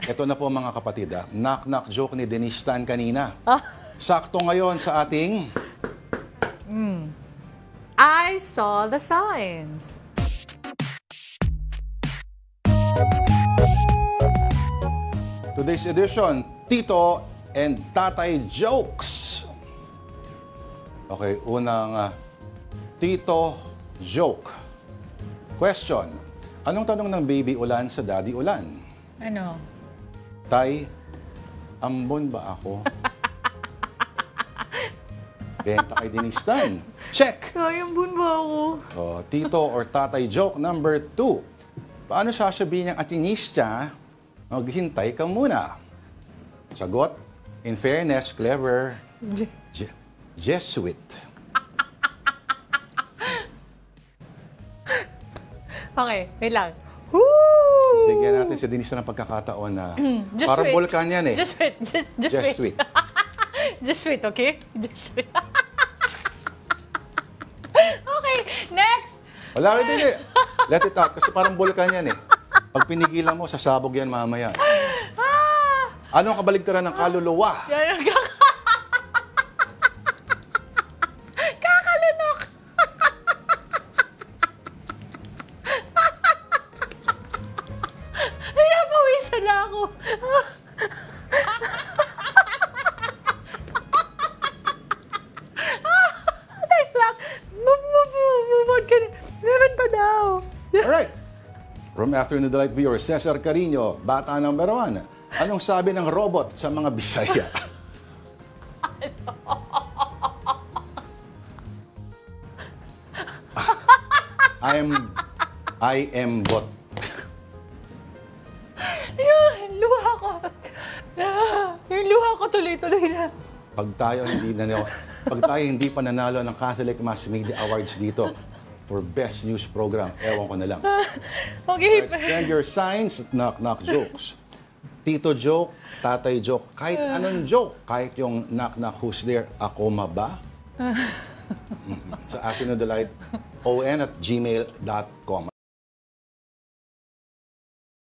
Ito na po mga kapatid, knock-knock joke ni Denise Tan kanina. Ah. Sakto ngayon sa ating... I saw the signs. Today's edition, Tito and Tatay Jokes. Okay, unang Tito joke. Question, anong tanong ng baby ulan sa daddy ulan? Ano? Tay, ambon ba ako? Benta kay Denise Tan. Check! Kayambun ba ako? Oh, Tito or Tatay joke number 2. Paano sasabihin ng atinista, maghintay ka muna? Sagot, in fairness, clever, Jesuit. Okay, wait lang. Woo! Bigyan natin si Denise ng pagkakataon na Just parang wait. bulkan yan eh. Just wait. Just wait. Jesuit. Just wait, okay? Just wait. Okay, next! Wala rin din eh. Let it out. Kasi parang bulkan yan eh. Pag pinigilan mo, sasabog yan mamaya. Ano ang kabaligtaran ng kaluluwa? Yan ang kakalunok! Napawisan na ako. Thanks lang. Move on ka na. Meron pa daw. Alright. From Afternoon Delight viewer, Cesar Carino, bata number 1. Anong sabi ng robot sa mga Bisaya? I am bot. Yung luha ko. Yung luha ko tuloy-tuloy na. Pag tayo hindi pa nanalo ng Catholic Mass Media Awards dito for Best News Program, ewan ko na lang. Okay. Alright, send your signs at knock-knock jokes. Tito joke, tatay joke, kahit anong joke, kahit yung knock-knock who's there, ako ba? Sa Afternoon Delight, on@gmail.com.